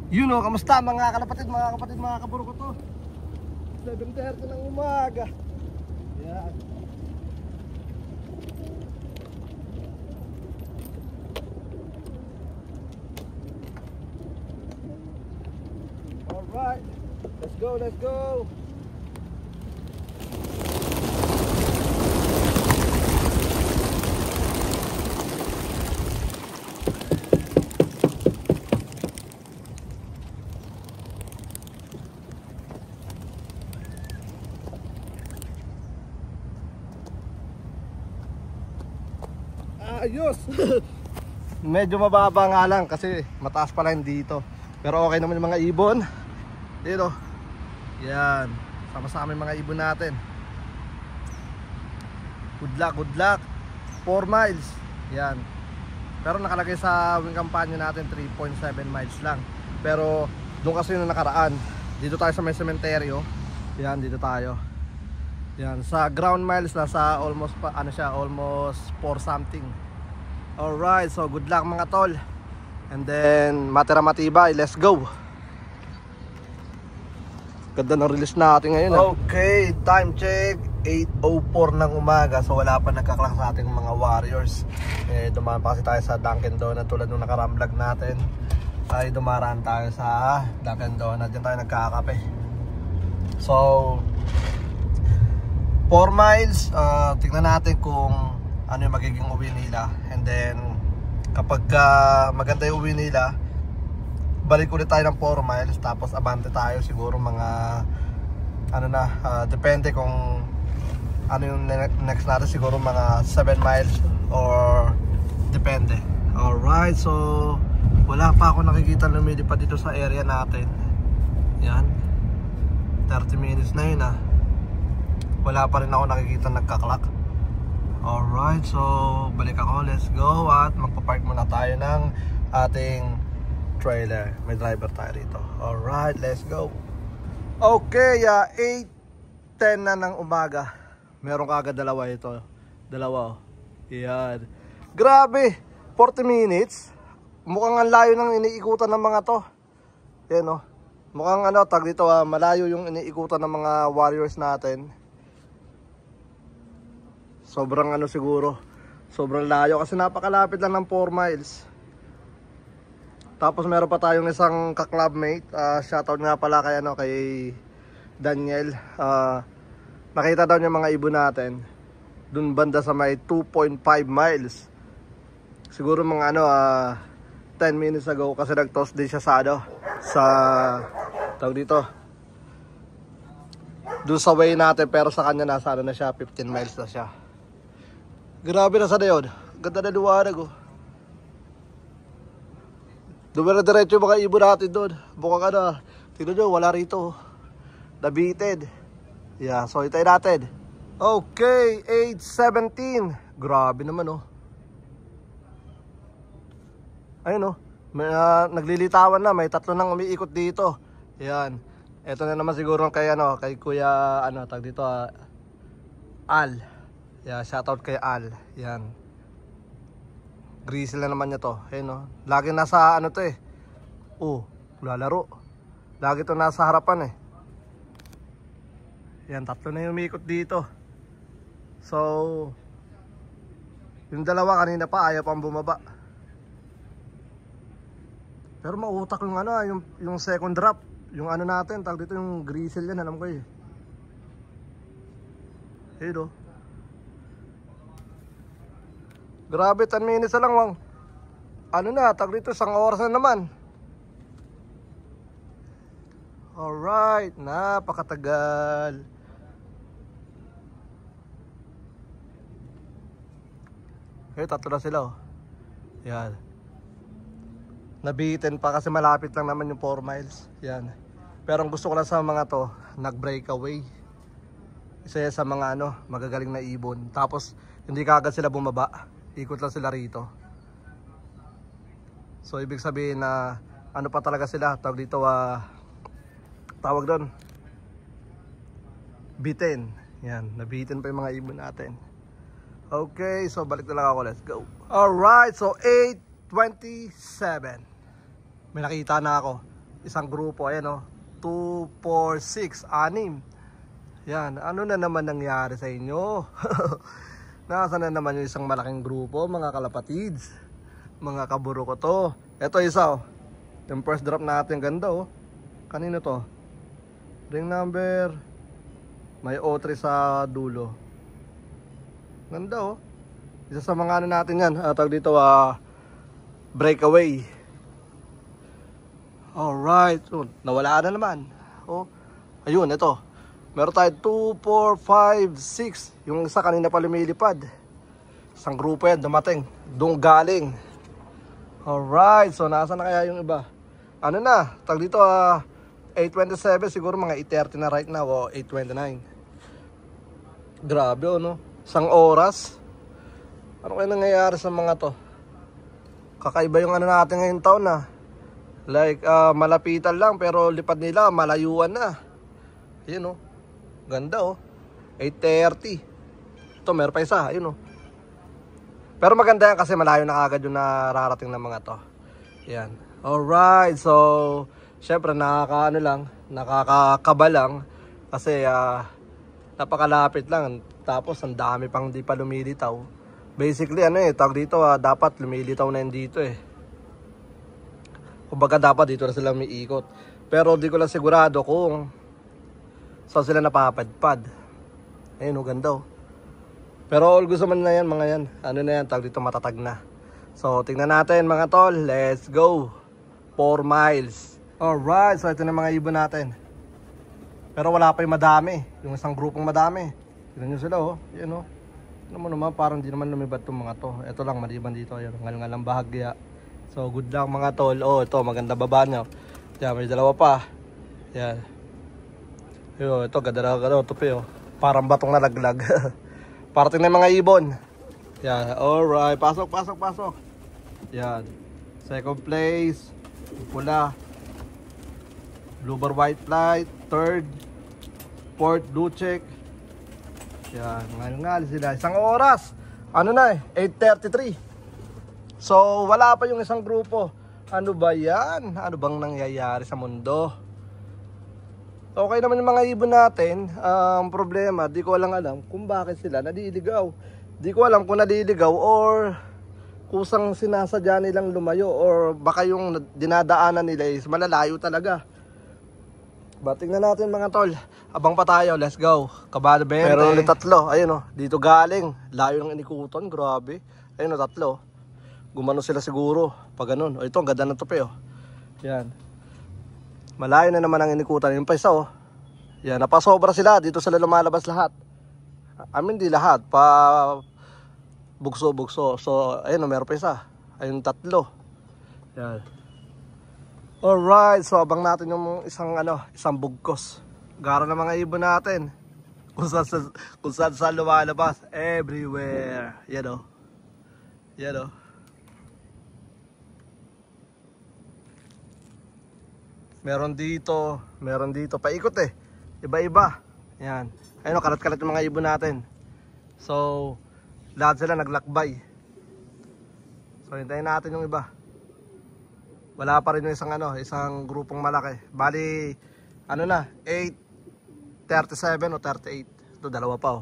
You know, kamusta mga kalapatid, mga kaburo ko to. 7:30 ng umaga. Yan. Alright, let's go, let's go. Ayos. Medyo mababa nga lang kasi mataas pa lang dito. Pero okay naman yung mga ibon. Dito. Yan. Sama-sama yung mga ibon natin. Good luck, good luck. 4 miles. Yan. Pero nakalagay sa wing kampanya natin 3.7 miles lang. Pero doon kasi yung nakaraan. Dito tayo sa may sementeryo. Yan, dito tayo. Yan, sa ground miles nasa almost almost 4 something. Alright, so good luck mga tol. And then matira matibay, let's go. Ganda ng release natin ngayon. Okay, time check 8:04 ng umaga. So wala pa nagkaklak sa ating mga warriors. Dumaan pa kasi tayo sa Dunkin Donut. Tulad nung nakarang vlog natin ay dumaraan tayo sa Dunkin Donut. Diyan tayo nagkakape. So 4 miles, tignan natin kung ano yung magiging uwi nila. And then kapag maganda yung uwi nila, balik ulit tayo ng 4 miles. Tapos abante tayo siguro mga depende kung ano yung next natin. Siguro mga 7 miles or depende. Alright, so wala pa ako nakikita lumilipad dito sa area natin. Yan, 30 minutes na yun wala pa rin ako nakikita nagkaklak. Alright, so balik ako, let's go. At magpapark muna tayo ng ating trailer. May driver tayo rito. Alright, let's go. Okay, 8:10 na ng umaga. Meron kagad dalawa ito. Dalawa. Yan. Grabe, 40 minutes. Mukhang ang layo ng iniikutan ng mga to. Yan mukhang tag dito malayo yung iniikutan ng mga warriors natin. Sobrang siguro, sobrang layo kasi napakalapit lang ng 4 miles. Tapos meron pa tayong isang ka-clubmate. Shoutout nga pala kay Daniel. Nakita daw niya mga ibon natin dun banda sa may 2.5 miles. Siguro mga 10 minutes ago kasi nag-toss din siya sa tawag dito dun sa way natin, pero sa kanya nasa na siya, 15 miles na siya. Grabe na sana yun. Ganda na liwanag Dumira-diretso yung mga ibon natin doon. Mukhang tignan nyo, wala rito. Nabitin. Yeah, so itay natin. Okay, 8:17. Grabe naman Ayun may, naglilitawan na. May 3 nang umiikot dito. Yan. Ito na naman siguro kay Kuya tag dito Al. Yeah, shoutout kay Al. Yan. Grizzle na naman niya to. Ayun lagi nasa to lalaro. Lagi to nasa harapan Yan, 3 na yung umiikot dito. So yung dalawa kanina pa ayaw pang bumaba. Pero mautak yung yung second drop. Yung natin, tag dito yung grizzle yan, alam ko Ayun Grabe, 10 minutes na lang wang. Tag dito, 1 oras na naman. Alright, napakatagal. Okay, 3 na sila Yan. Nabitin pa kasi malapit lang naman yung 4 miles. Yan. Pero ang gusto ko lang sa mga to, nag-breakaway. Isa sa mga magagaling na ibon. Tapos hindi kaagad sila bumaba. Ikot lang sila rito. So ibig sabihin na pa talaga sila, tawag dito tawag doon bitin. Yan, nabitin pa yung mga ibon natin. Okay, so balik na lang ako, let's go. Alright, so 8:27. May nakita na ako. isang grupo. Ayan o, 2, 4, 6, 6. Yan, ano na naman nangyari sa inyo? Nasaan na naman yung isang malaking grupo, mga kalapatids, mga kaburo ko to. Ito isa oh, yung first drop natin, ganda oh. Kanino to? Ring number, may O3 sa dulo. Ganda oh. Isa sa mga ano natin yan, tawag dito breakaway. Alright, so, nawala na naman. Oh, ayun, ito. Meron tayo 2, 4, 5, 6. Yung isa kanina pa lumilipad. Isang grupo yan, dumating. Doon galing. Alright, so nasa na kaya yung iba? Ano na, tag dito 8:27, siguro mga 8:30 na right now, o 8:29. Grabe no? Isang oras. Ano kaya nangyayari sa mga to? Kakaiba yung ano natin ngayong taon na. Like malapitan lang pero lipad nila malayuan na. Ayun oh. Ganda oh. 8:30. Ito meron pa isa, ayun oh. Pero maganda yan kasi malayo na kagad yung nararating ng mga to. Yan. Alright, so syempre nakakakaba lang kasi napakalapit lang. Tapos ang dami pang di pa lumilitaw. Basically tawag dito dapat lumilitaw na yun dito eh. Kumbaga dapat dito na sila may ikot. Pero di ko lang sigurado kung saan sila napapadpad. Ayun ganda oh. Pero all gusto man na yan mga yan. Ano na yan, tawag dito matatag na. So tingnan natin mga tol. Let's go. 4 miles. Alright, so ito na mga ibon natin. Pero wala pa yung madami. Yung isang grupong madami. Tignan nyo sila oh. Yan oh. Ano mo naman, parang di naman lumibad itong mga to. Ito lang, maliban dito. Yan, ngalang bahagya. So good luck mga tol. Oh, ito, maganda baba nyo. Yan, may dalawa pa. Yan. Yo, ito, ganda-ganda. Tupi oh. Parang batong nalaglag. Parating na yung mga ibon. Yan, alright. Pasok. Yan. Second place. Pula. Blue bar white flight. Third. Fourth blue check. Yan, ngal-ngal sila. Isang oras. Ano na 8:33. So, wala pa yung isang grupo. Ano ba yan? Ano bang nangyayari sa mundo? Okay naman yung mga ibon natin. Ang problema, di ko alam kung bakit sila nadiligaw. Di ko alam kung nadiligaw or kusang sinasadya nilang lumayo or baka yung dinadaanan nila is malalayo talaga. But tingnan natin mga tol. Abang pa tayo, let's go. Kabado 20. Pero ulit tatlo, ayun dito galing. Layo ng inikutan, grabe. Ayun tatlo. Gumano sila siguro pag ganun. Ito, ang ganda ng tupi Yan. Malayo na naman ang inikutan. Yung pa isa Yan, napasobra sila. Dito sila lumalabas lahat. I mean, di lahat. Pa bugso-bugso. So, ayun meron pa isa. Ayun, tatlo. Yan. Alright, so abang natin yung isang bugkos. Gara ng mga ibon natin. Kung saan lumalabas. Everywhere. Yan Yan Meron dito. Paikot Iba-iba. Yan. Ayun kalat-kalat yung mga ibon natin. So, lahat sila naglakbay. So, hintayin natin yung iba. Wala pa rin yung isang grupong malaki. Bali, 8:37 o 38. Ito, dalawa pa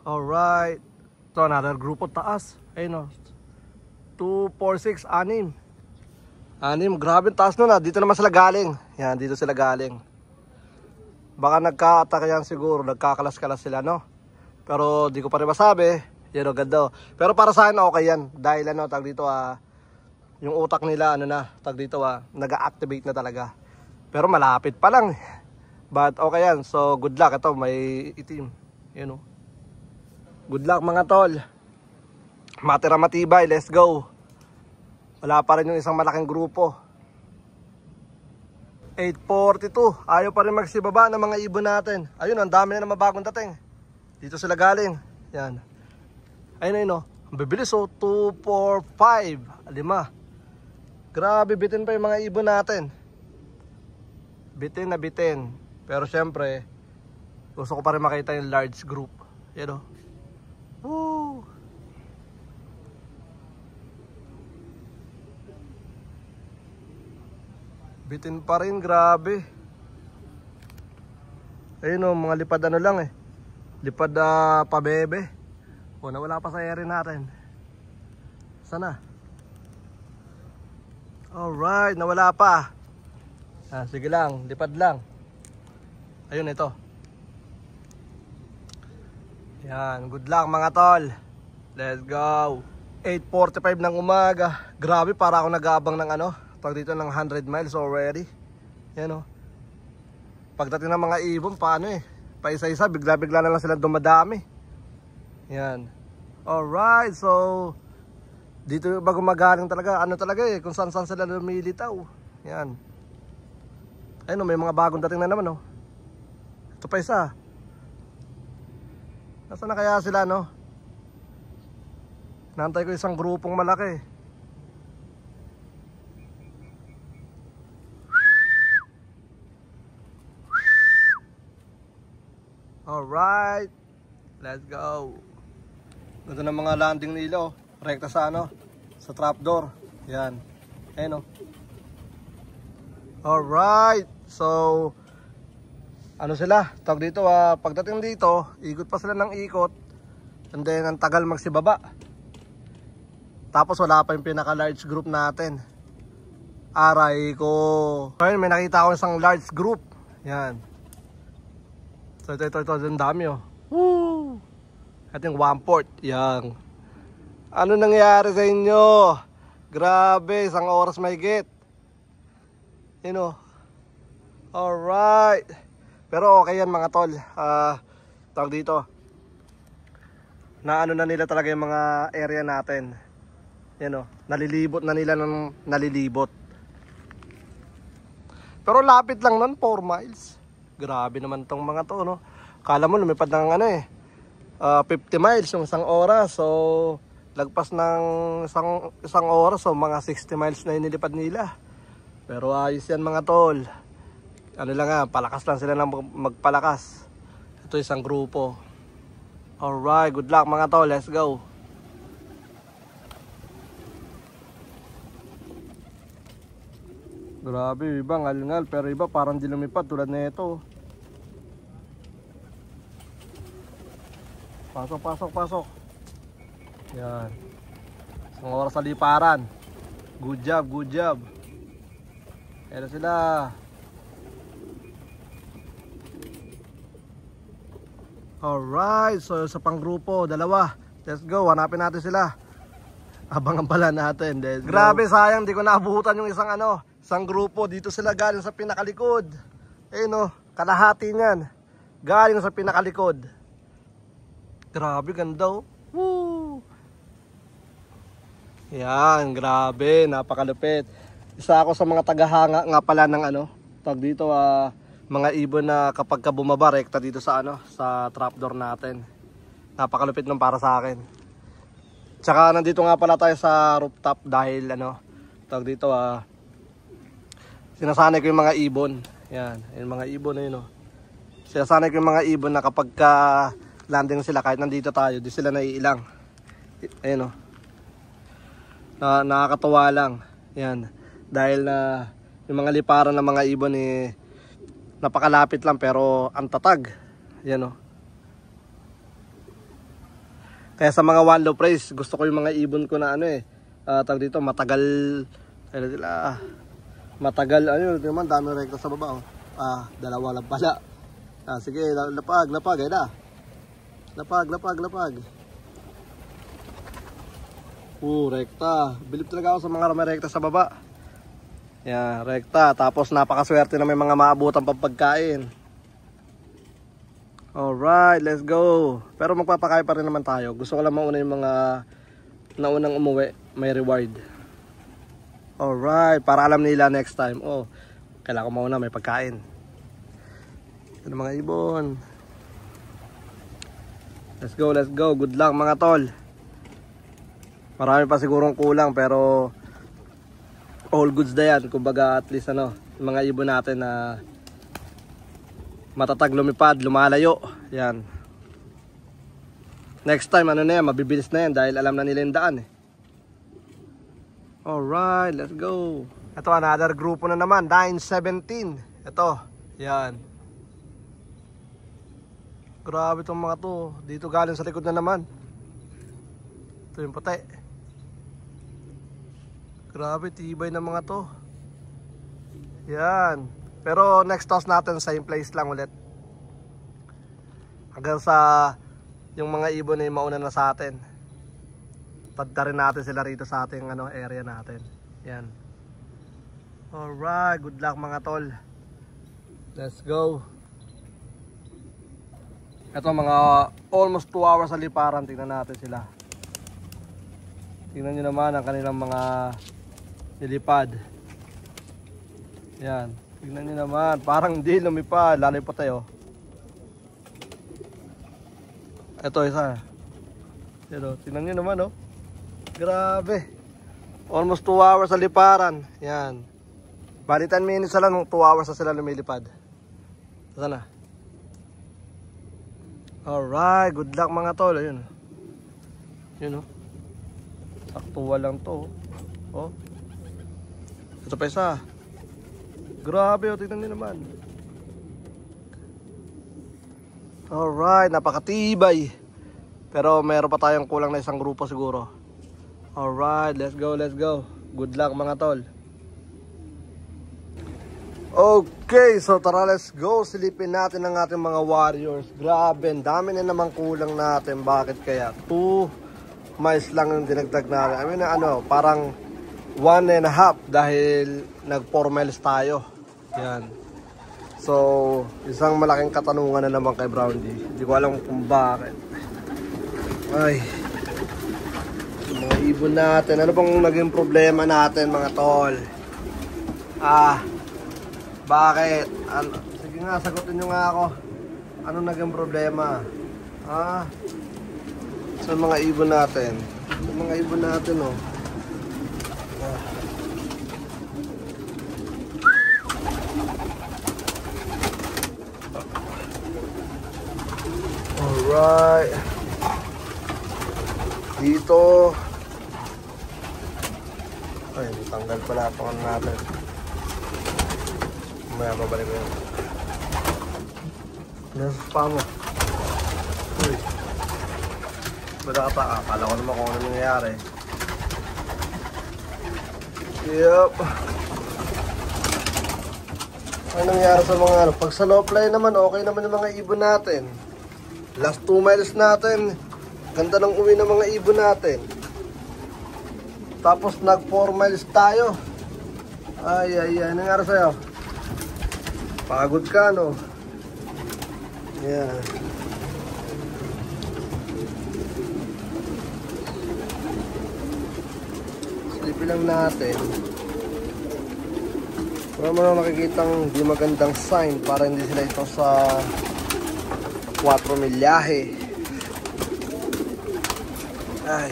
Alright. Ito, another grupo taas. Ayun 2, 4, 6, 6. 6, grabe taas nun Dito naman sila galing. Yan, dito sila galing. Baka nagka-atake yan siguro. Nagkakalas-kalas sila, no? Pero di ko pa rin masabi. Yan ganda Pero para sa akin, okay yan. Dahil tag dito yung utak nila tag dito nag-activate na talaga. Pero malapit pa lang. But okay yan. So good luck. Ito may itim. Yan Good luck mga tol. Matira matibay. Let's go. Wala pa rin yung isang malaking grupo. 8:42. Ayaw pa rin magsibaba ng mga ibon natin. Ayun, ang dami na naman bagong dating. Dito sila galing. Yan. Ayun ang bibilis 2, 4, 5, 5. Grabe, bitin pa yung mga ibon natin. Bitin na bitin. Pero syempre, gusto ko pa rin makita yung large group. Yan Woo! Bitin pa rin, grabe. Ayun o, mga lipad ano lang eh. Lipad pabebe. O, nawala pa sa area natin. Sana? Alright, nawala pa. Sige lang, lipad lang. Ayun, ito. Yan, good luck mga tol. Let's go. 8:45 ng umaga. Grabe, para ako nag-aabang ng ano, pag dito ng 100 miles already. Yan o. Pagdating ng mga ibon, paano eh, paisa-isa, bigla-bigla na lang sila dumadami. Yan. Alright, so dito ba gumagaling talaga, ano talaga eh, kung saan-saan sila lumilitaw. Yan. Ayun o, may mga bagong dating na naman o. Ito pa isa. Nasaan na kaya sila, no? Naantay ko isang grupong malaki. Alright, let's go. Ganda ng mga landing nila, oh. Rekta sa ano, sa trapdoor. Yan. Ayun, oh. Alright, so ano sila, tawag dito, pagdating dito, ikot pa sila ng ikot, and then ang tagal magsibaba. Tapos wala pa yung pinaka large group natin. Aray ko. Ayun, may nakita ko isang large group. Yan. So ito, ang dami oh. Woo! Ating 1/4. Yan. Ano nangyari sa inyo? Grabe, isang oras may get. You know. Alright. Pero okay yan mga tol. Tawag dito, na ano na nila talaga yung mga area natin. Yan o, nalilibot na nila ng nalilibot. Pero lapit lang nun, 4 miles. Grabe naman tong mga to, no? Kala mo lumipad ng ano eh, 50 miles yung isang oras. So lagpas ng isang oras, so mga 60 miles na yung nilipad nila. Pero ayos yan mga tol. Ano lang palakas lang sila ng magpalakas. Ito isang grupo. Alright, good luck mga tol, let's go. Grabe, iba ngal-ngal, pero iba parang di lumipad tulad na ito. Pasok. Yan. Isang oras sa liparan. Good job. Ayan sila. Alright, so sa panggrupo, dalawa. Let's go, hanapin natin sila. Abangan pala natin. Grabe, sayang, di ko naabutan yung isang grupo. Dito sila galing sa pinakalikod. Ayun o, kalahati niyan. Galing sa pinakalikod. Grabe, ganda o. Woo! Yan, grabe, napakalupit. Isa ako sa mga tagahanga nga pala ng tag dito, mga ibon na kapag ka bumaba rekta dito sa sa trapdoor natin. Napakalupit nung para sa akin. Tsaka nandito nga pala tayo sa rooftop dahil tag dito, sinasanay ko yung mga ibon. Yan, yung mga ibon ayun. Sinasanay ko yung mga ibon na kapag ka landing sila, kahit nandito tayo, di sila naiilang. Ayun nakakatuwa lang. Yan, dahil yung mga liparan ng mga ibon napakalapit lang pero ang tatag. Yan Kaya sa mga one low praise, gusto ko yung mga ibon ko na tag dito, matagal sila. Matagal, naman, dami rekta sa baba dalawa lang pala. Sige, lapag, ayun na. Lapag. Rekta. Bilib talaga ako sa mga may rekta sa baba. Yan, rekta. Tapos napakaswerte na may mga maabutan pang pagkain. Alright, let's go. Pero magpapakain pa rin naman tayo. Gusto ko lang mauna yung mga naunang umuwi, may reward. Alright, para alam nila next time. Kailangan ko mauna, may pagkain. Ito mga ibon. Let's go. Good luck mga tol. Marami pa sigurong kulang pero all goods na yan. Kumbaga at least yung mga ibon natin na matatag lumipad, lumalayo. Yan. Next time na yan, mabibilis na yan dahil alam na nila yung daan Alright, let's go. Ito, another grupo na naman, 917. Ito, yan. Grabe itong mga to. Dito galing sa likod na naman. Ito yung puti. Grabe, tibay ng mga to. Yan. Pero next toss natin, same place lang ulit. Hanggang sa yung mga ibon na yung mauna na sa atin. Tadta rin natin sila rito sa ating area natin. Yan. Alright, good luck mga tol. Let's go. Ito mga almost 2 hours sa liparan. Tingnan natin sila. Tingnan nyo naman ang kanilang mga nilipad. Yan. Tingnan nyo naman. Parang hindi lumipad. Lalo pa tayo. Ito isa. Yan, tingnan nyo naman. Grabe. Almost 2 hours sa liparan. Yan. Bali 10 minutes na lang, 2 hours na sila lumilipad. Saan na? Alright, good luck mga tol. Ayun. Yun saktuwa lang to. Oh. Ito pa isa. Grabe, tingnan niyo naman. Alright, napakatibay. Pero meron pa tayong kulang na isang grupo siguro. Alright, let's go, let's go. Good luck mga tol. Okay, so tara, let's go. Silipin natin ang ating mga warriors. Grabe, dami na naman kulang natin. Bakit kaya? 2 miles lang yung dinagdag natin. I mean, parang 1.5 dahil nag 4 miles tayo. Yan. So, isang malaking katanungan na naman kay Brownie. Hindi ko alam kung bakit. Ay, mga ibon natin. Ano bang naging problema natin mga tol? Bakit? Sige nga, sagutin nyo nga ako. Ano naging problema? Sa mga ibon natin. Sa mga ibon natin, Alright. Dito. Ay, tanggal pala ito natin. Maya babalik ko yun. Nasa pa mo. Uy. Bada ka pa. Akala ko naman kung ano nangyayari. Yup. Ano nangyayari sa mga pag sa low fly naman, okay naman yung mga ibon natin. Last 2 miles natin. Ganda ng uwi ng mga ibon natin. Tapos nag 4 miles tayo. Ay. Ano nangyayari sa'yo? Pagod ka, no? Yan. Slipin lang natin. Wala mo na makikitang di magandang sign para hindi sila ito sa 4 milyahe. Ay.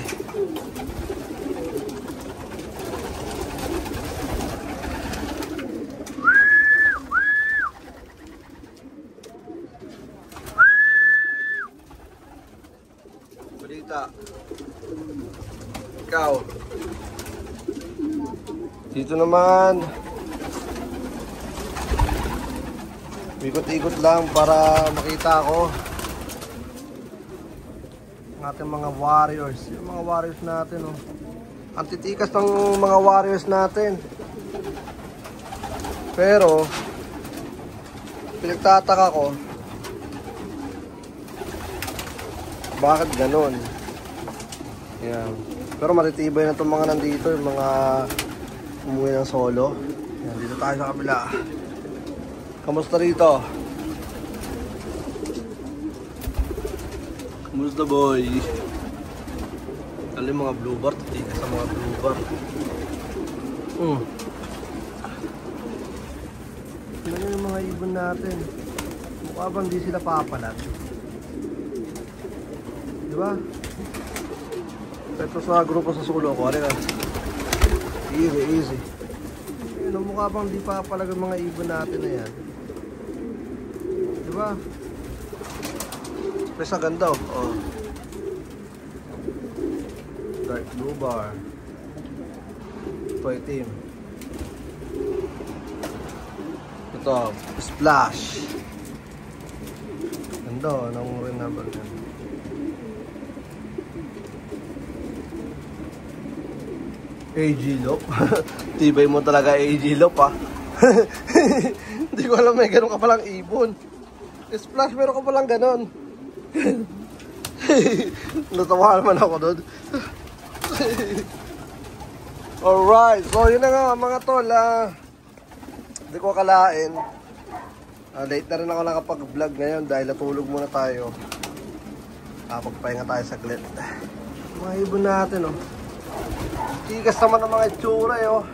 Ikaw. Dito naman. Ikot-ikot lang para makita ako ang ating mga warriors. Yung mga warriors natin, ang titikas ng mga warriors natin. Pero pinagtataka ko, bakit ganon? Yan. Pero matitibay na itong mga nandito, yung mga umuwi ng solo. Yan, dito tayo sa kabila. Kamusta rito? Kamusta boy? Alam mga blue bar, titikas sa mga blue bar. Tignan yung mga ibon natin. Mukha bang di sila papalat? Diba? Ito sa grupo sa sulo ko, ka. Easy. Ayun, mukha bang di papalag ang mga ibon natin na yan. Diba? Pero sa ganda, dark blue bar. Ito itim. Ito, splash. Ganda, anong rin number yan? AG Lop. Tibay mo talaga AG Lop ha. Hindi ko alam may ganun ka palang ibon. Splash, meron ka palang ganun. Natawa naman ako doon. Alright, so yun na nga mga tol. Hindi ko akalain. Late na rin ako nakapag-vlog ngayon dahil natulog muna tayo. Pagpahinga tayo saglit. Mga ibon natin oh. Tigas naman ang mga itsura eh oh.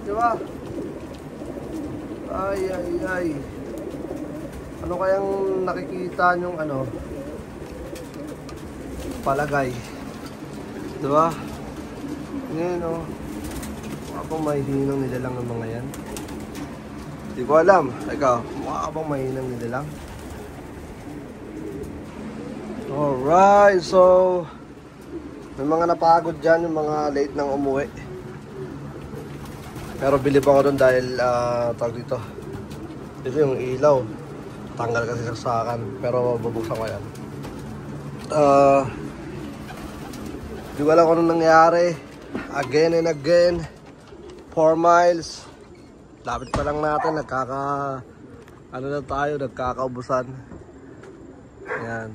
Diba? Ay ay ay. Ano kayang nakikita nyong ano? Palagay. Diba? Ngayon oh. Ako may hinang nila lang ng mga yan. Di ko alam. Ikaw, mukha ka bang mahinang nila lang? Alright, so may mga napagod dyan, yung mga late nang umuwi. Pero bilib ako doon dahil tawag dito. Ito yung ilaw. Tanggal kasi saksakan. Pero bubuksan ko yan. Di ko alam kung anong nangyari. Again and again. 4 miles. Lapit pa lang natin, ano na tayo, nagkakaubusan. Ayan.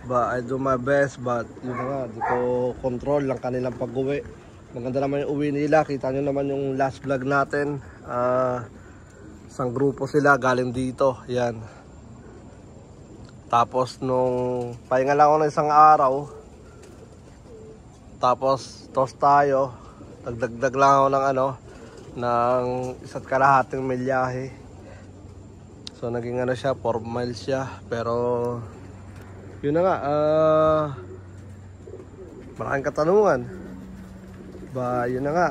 But I do my best, but yun nga, di ko control lang kanilang pag-uwi. Maganda naman yung uwi nila, kita nyo naman yung last vlog natin. Isang grupo sila, galing dito, ayan. Tapos nung pahinga lang ako ng isang araw, tapos toast tayo, nagdagdag lang ako ng ano, ng 1.5 milyahe. So naging ano siya, 4 miles siya. Pero yun na nga, maraming katanungan. Yun na nga,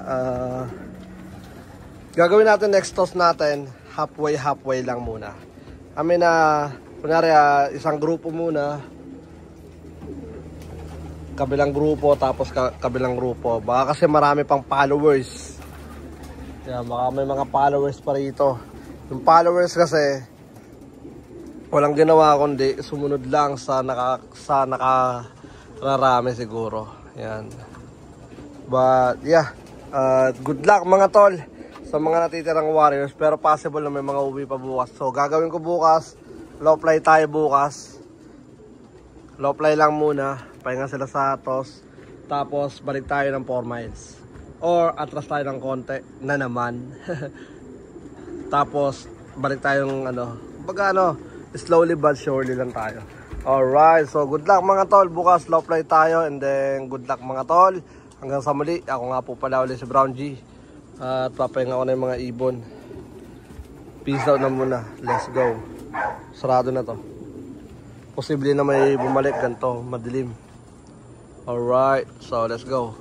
gagawin natin next toast natin, halfway lang muna. Amin na, kunyari isang grupo muna, kabilang grupo, tapos kabilang grupo. Baka kasi marami pang followers. Kaya baka may mga followers pa rito. Yung followers kasi walang ginawa kundi sumunod lang sa nakararami siguro. Yan. But yeah, good luck mga tol sa mga natitirang warriors. Pero possible na may mga uwi pa bukas. So gagawin ko bukas, low fly tayo bukas. Low fly lang muna, pahinga sila sa Atos. Tapos balik tayo ng 4 miles. Or atras tayo ng konti na naman. Tapos balik tayong ano, baga ano, slowly but surely lang tayo. Alright, so good luck mga tol. Bukas low fly tayo and then good luck mga tol. Hanggang sa muli, ako nga po pala ulit si Brown G. At papahinga ko na yung mga ibon. Peace out na muna, let's go. Sarado na to. Posible na may bumalik ganito, madilim. Alright, so let's go.